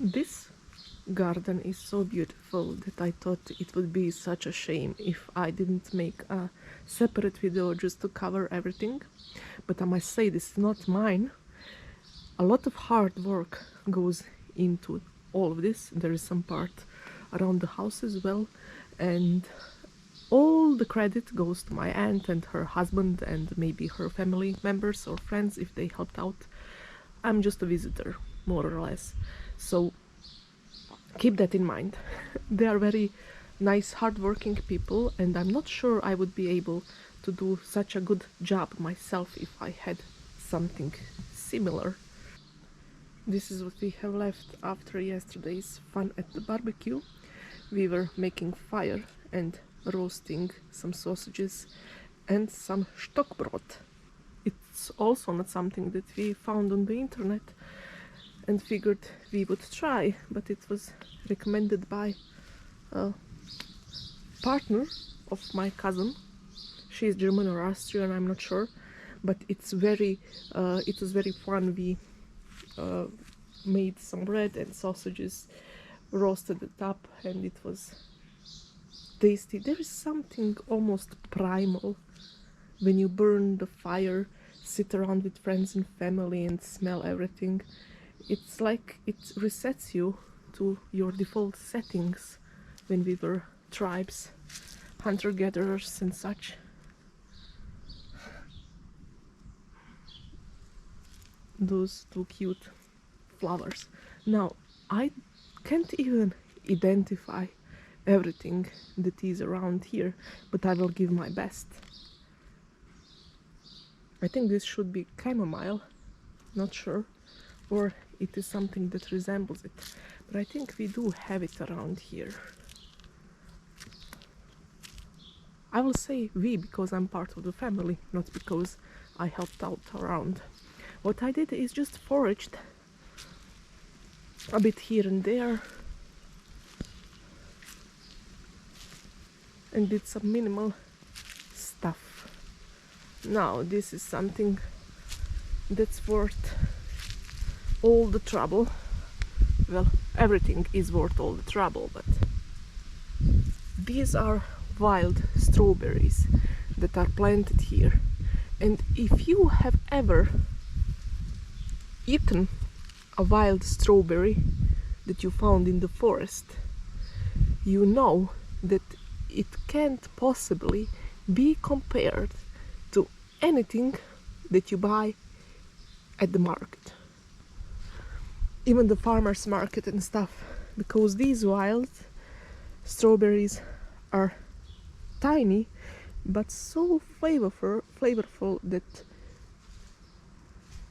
This garden is so beautiful that I thought it would be such a shame if I didn't make a separate video just to cover everything. But I must say, this is not mine. A lot of hard work goes into all of this. There is some part around the house as well, and all the credit goes to my aunt and her husband and maybe her family members or friends if they helped out. I'm just a visitor, more or less. So keep that in mind. They are very nice, hardworking people, and I'm not sure I would be able to do such a good job myself if I had something similar. This is what we have left after yesterday's fun at the barbecue. We were making fire and roasting some sausages and some stockbrot. It's also not something that we found on the internet and figured we would try, but it was recommended by a partner of my cousin. She is German or Austrian, I'm not sure, but it was very fun. We made some bread and sausages, roasted it up, and it was tasty. There is something almost primal when you burn the fire, sit around with friends and family and smell everything. It's like it resets you to your default settings when we were tribes, hunter-gatherers and such. Those two cute flowers. Now, I can't even identify everything that is around here, but I will give my best. I think this should be chamomile, not sure, or it is something that resembles it, but I think we do have it around here. I will say we because I'm part of the family, not because I helped out around. What I did is just foraged a bit here and there and did some minimal stuff. Now this is something that's worth all the trouble. Well, everything is worth all the trouble, but these are wild strawberries that are planted here. And if you have ever eaten a wild strawberry that you found in the forest, you know that it can't possibly be compared to anything that you buy at the market, even the farmer's market and stuff, because these wild strawberries are tiny but so flavorful that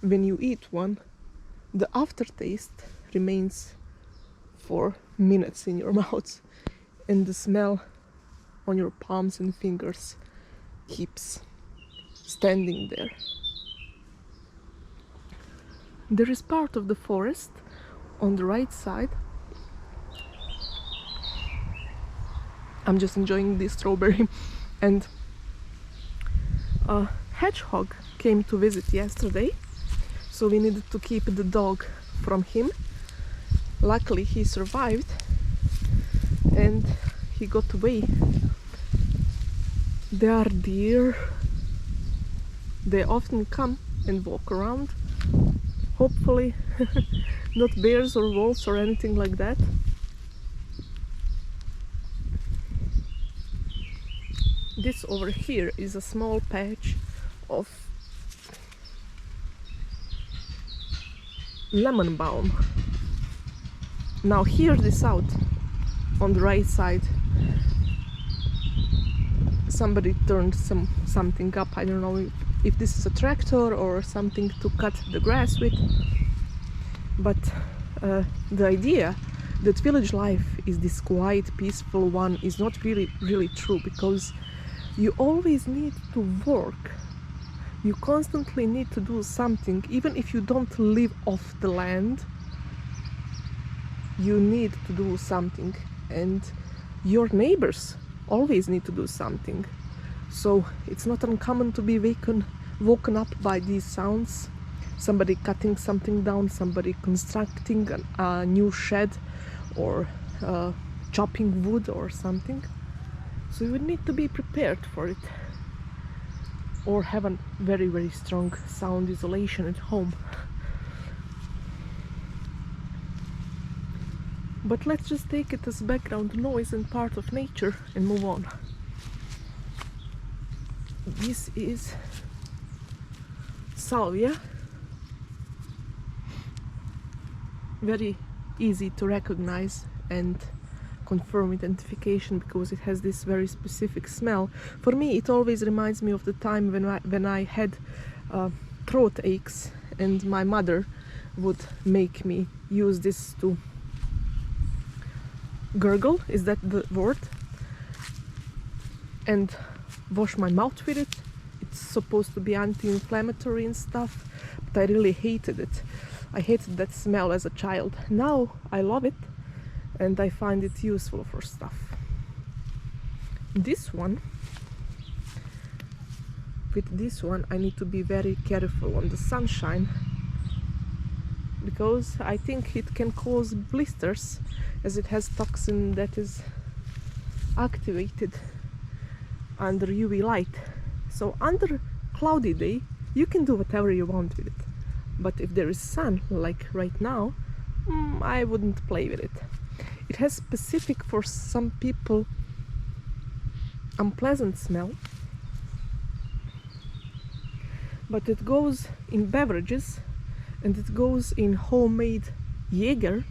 when you eat one, the aftertaste remains for minutes in your mouth, and the smell on your palms and fingers keeps standing there. There is part of the forest on the right side. I'm just enjoying this strawberry, and a hedgehog came to visit yesterday, so we needed to keep the dog from him. Luckily he survived and he got away. There are deer. They often come and walk around. Hopefully not bears or wolves or anything like that. This over here is a small patch of lemon balm. Now hear this out. On the right side somebody turned something up. I don't know if this is a tractor or something to cut the grass with, but the idea that village life is this quiet, peaceful one is not really true, because you always need to work. You constantly need to do something. Even if you don't live off the land, you need to do something, and your neighbors always need to do something. So it's not uncommon to be woken up by these sounds. somebody cutting something down, somebody constructing a new shed, or chopping wood or something. So you would need to be prepared for it, or have a very, very strong sound isolation at home. But let's just take it as background noise and part of nature and move on. This is salvia. Very easy to recognize and confirm identification because it has this very specific smell. For me, it always reminds me of the time when I had throat aches, and my mother would make me use this to gurgle, is that the word, and wash my mouth with it. It's supposed to be anti-inflammatory and stuff, but I really hated it. I hated that smell as a child. Now I love it, and I find it useful for stuff. This one, with this one I need to be very careful on the sunshine, because I think it can cause blisters, as it has toxin that is activated under UV light. So under cloudy day you can do whatever you want with it, but if there is sun like right now, I wouldn't play with it. It has specific, for some people, unpleasant smell, but it goes in beverages, and it goes in homemade Jaeger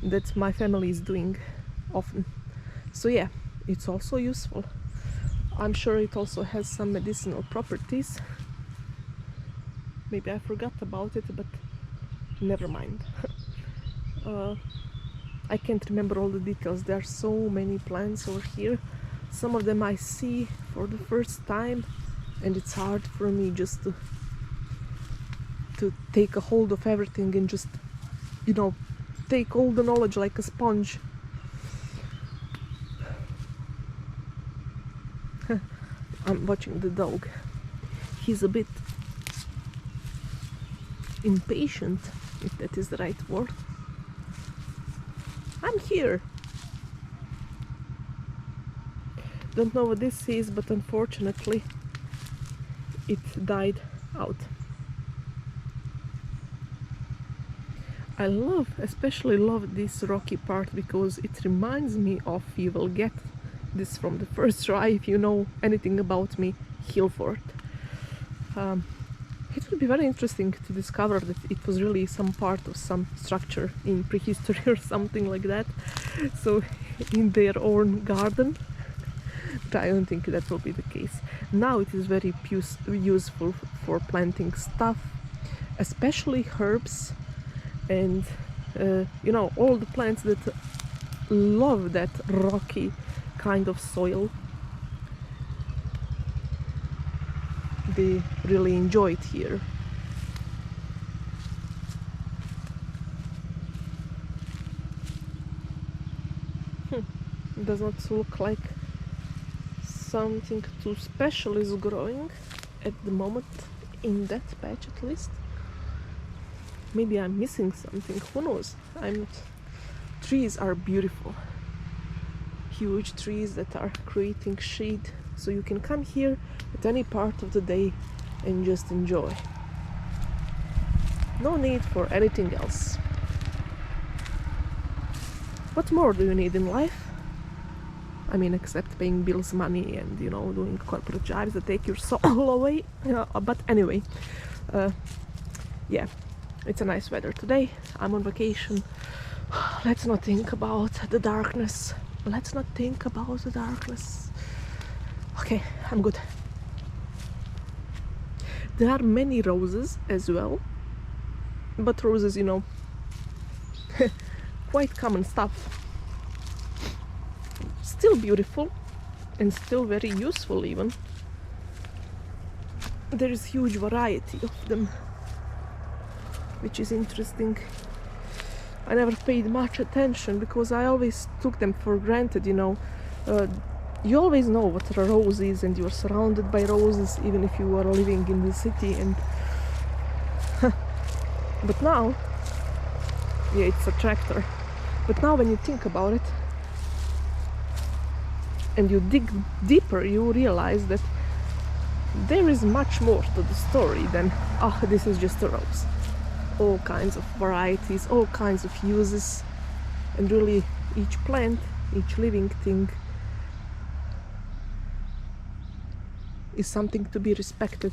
that my family is doing often. So yeah, it's also useful. I'm sure it also has some medicinal properties. Maybe I forgot about it, but never mind. I can't remember all the details. There are so many plants over here. Some of them I see for the first time, and it's hard for me just to take a hold of everything and just, you know, take all the knowledge like a sponge. I'm watching the dog. He's a bit impatient, if that is the right word. I'm here. Don't know what this is, but unfortunately it died out. I especially love this rocky part, because it reminds me of, you will get this from the first try if you know anything about me, Hillfort. It would be very interesting to discover that it was really some part of some structure in prehistory or something like that, so in their own garden. But I don't think that will be the case. Now it is very useful for planting stuff, especially herbs, and you know, all the plants that love that rocky kind of soil. They really enjoy it here. It does not look like something too special is growing at the moment, in that patch at least. Maybe I'm missing something, who knows. Trees are beautiful. Huge trees that are creating shade, so you can come here at any part of the day and just enjoy. No need for anything else. What more do you need in life? I mean, except paying bills, money, and, you know, doing corporate jobs that take your soul away. But anyway, yeah, it's a nice weather today. I'm on vacation. Let's not think about the darkness. Let's not think about the darkness. Okay, I'm good. There are many roses as well, but roses, you know, quite common stuff. Still beautiful and still very useful even. There is huge variety of them, which is interesting. I never paid much attention because I always took them for granted, you know. You always know what a rose is, and you're surrounded by roses even if you are living in the city, and But now, yeah, it's a tractor. But now when you think about it and you dig deeper, you realize that there is much more to the story than, oh, this is just a rose. All kinds of varieties, all kinds of uses, and really each plant, each living thing is something to be respected.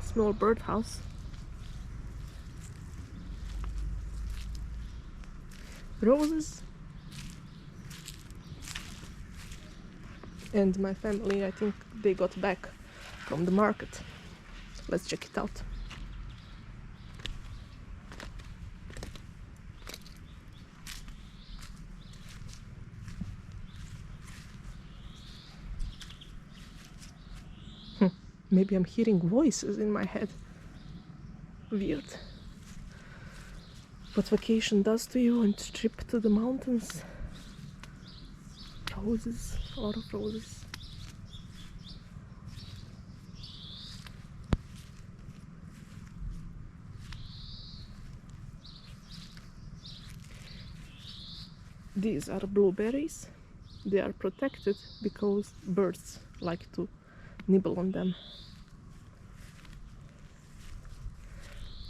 Small birdhouse. Roses. And my family, I think they got back from the market. Let's check it out. Maybe I'm hearing voices in my head. Weird. What vacation does to you and trip to the mountains. Roses, a lot of roses. These are blueberries. They are protected because birds like to nibble on them.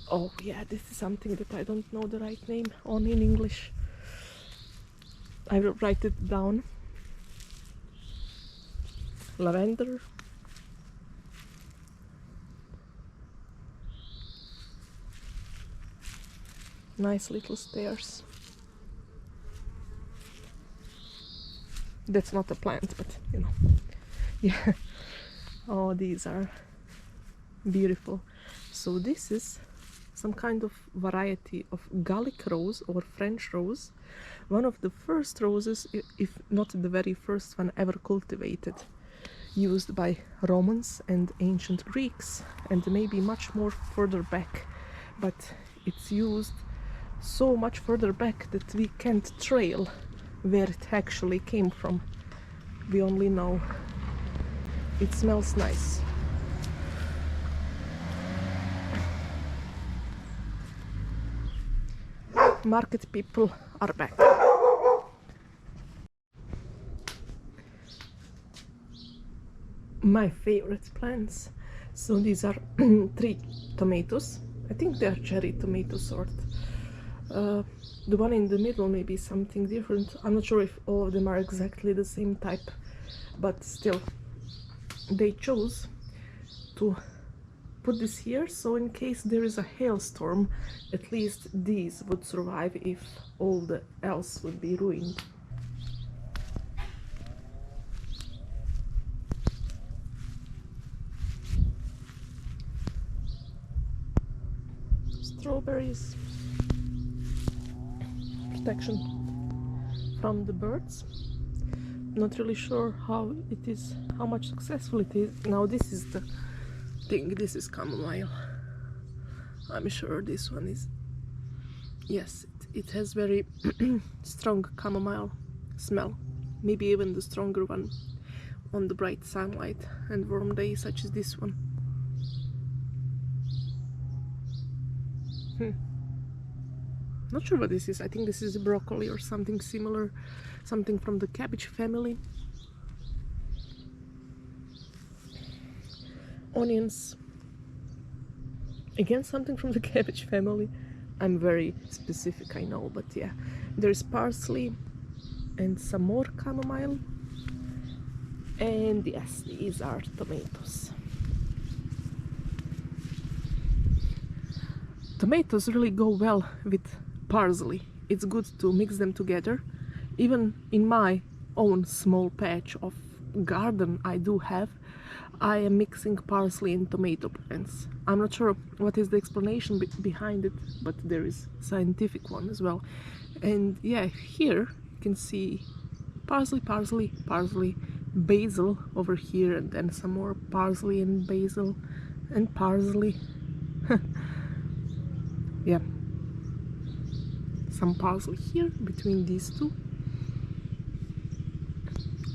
Oh yeah, this is something that I don't know the right name on in English. I will write it down. Lavender. Nice little stairs. That's not a plant, but you know. Yeah. Oh, these are beautiful. So this is some kind of variety of Gallic rose or French rose. One of the first roses, if not the very first one ever cultivated, used by Romans and ancient Greeks, and maybe much more further back. But it's used so much further back that we can't trail where it actually came from. We only know it smells nice. Market people are back. My favorite plants. So these are 3 tomatoes. I think they are cherry tomato sort. The one in the middle may be something different. I'm not sure if all of them are exactly the same type, but still, they chose to put this here, so in case there is a hailstorm, at least these would survive if all the else would be ruined. Strawberries. Protection from the birds. Not really sure how it is, how much successful it is. Now this is the thing, this is chamomile. I'm sure this one is, yes, it has very strong chamomile smell, maybe even the stronger one on the bright sunlight and warm days such as this one. Not sure what this is. I think this is broccoli or something similar, something from the cabbage family. Onions, again something from the cabbage family. I'm very specific, I know, but yeah, there's parsley and some more chamomile, and yes, these are tomatoes. Tomatoes really go well with parsley. It's good to mix them together. Even in my own small patch of garden I do have, I am mixing parsley and tomato plants. I'm not sure what is the explanation behind it, but there is scientific one as well. And yeah, here you can see parsley, parsley, parsley, basil over here, and then some more parsley and basil and parsley. Yeah, some parsley here between these two.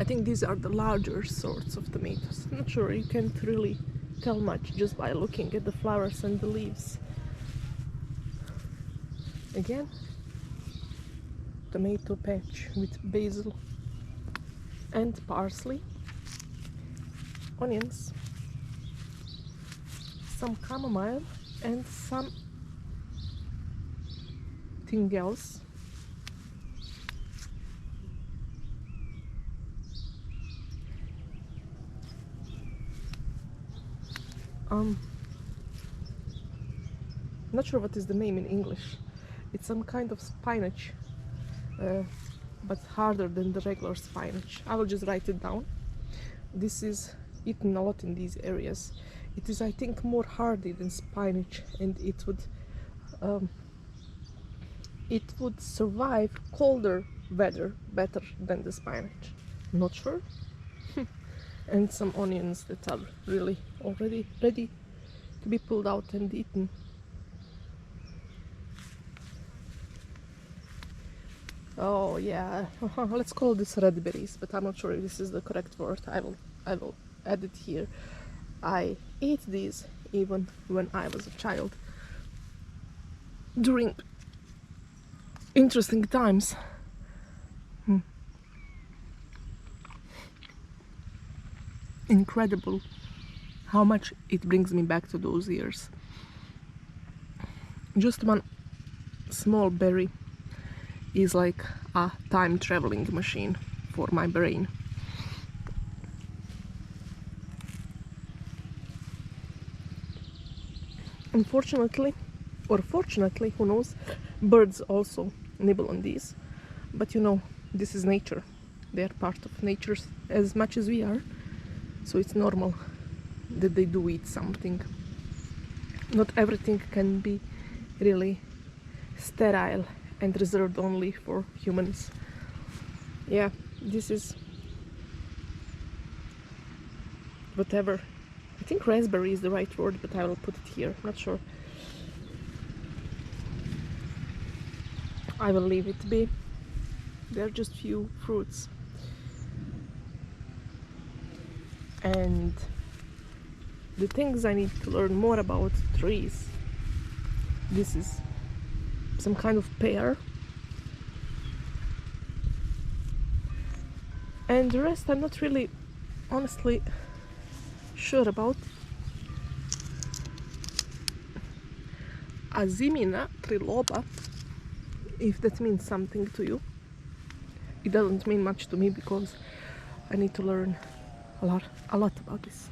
I think these are the larger sorts of tomatoes. I'm not sure, you can't really tell much just by looking at the flowers and the leaves. Again, tomato patch with basil and parsley, onions, some chamomile and something else. Not sure what is the name in English. It's some kind of spinach, but harder than the regular spinach. I will just write it down. This is eaten a lot in these areas. It is, I think, more hardy than spinach, and it would survive colder weather better than the spinach. Not sure. And some onions that are really already ready to be pulled out and eaten. Oh yeah, let's call this red berries, but I'm not sure if this is the correct word. I will add it here. I ate these even when I was a child, during interesting times. Incredible how much it brings me back to those years. Just one small berry is like a time traveling machine for my brain. Unfortunately, or fortunately, who knows, birds also nibble on these. But you know, this is nature. They are part of nature as much as we are, so it's normal that they do eat something. Not everything can be really sterile and reserved only for humans. Yeah, this is whatever. I think raspberry is the right word, but I will put it here. Not sure. I will leave it be. They're just few fruits. And the things I need to learn more about trees. This is some kind of pear. And the rest I'm not really, honestly, sure about. Azimina triloba, if that means something to you. It doesn't mean much to me because I need to learn a lot about this.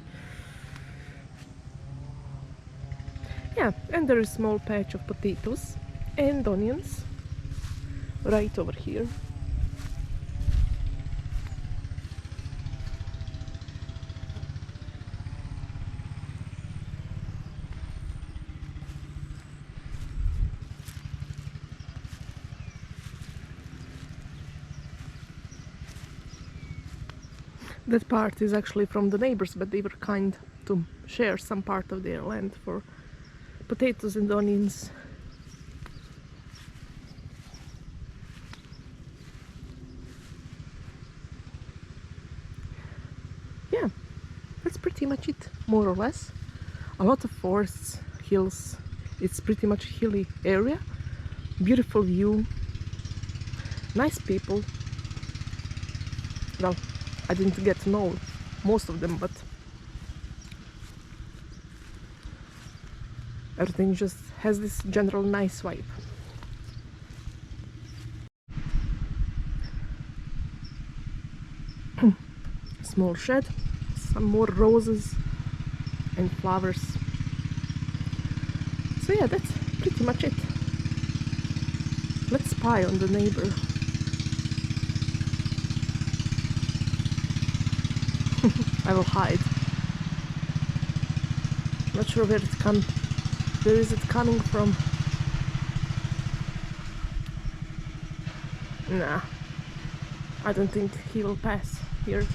Yeah, and there is a small patch of potatoes and onions right over here. That part is actually from the neighbors, but they were kind to share some part of their land for potatoes and onions. Yeah, that's pretty much it, more or less. A lot of forests, hills. It's pretty much hilly area. Beautiful view. Nice people. Well, I didn't get to know most of them, but everything just has this general nice vibe. Small shed, some more roses and flowers. So yeah, that's pretty much it. Let's spy on the neighbor. I will hide. Not sure where is it coming from. Nah, I don't think he will pass here.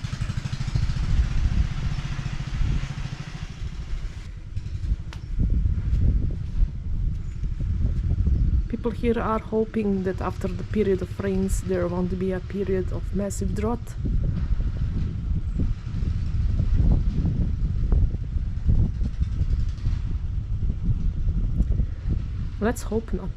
People here are hoping that after the period of rains there won't be a period of massive drought. Let's hope not.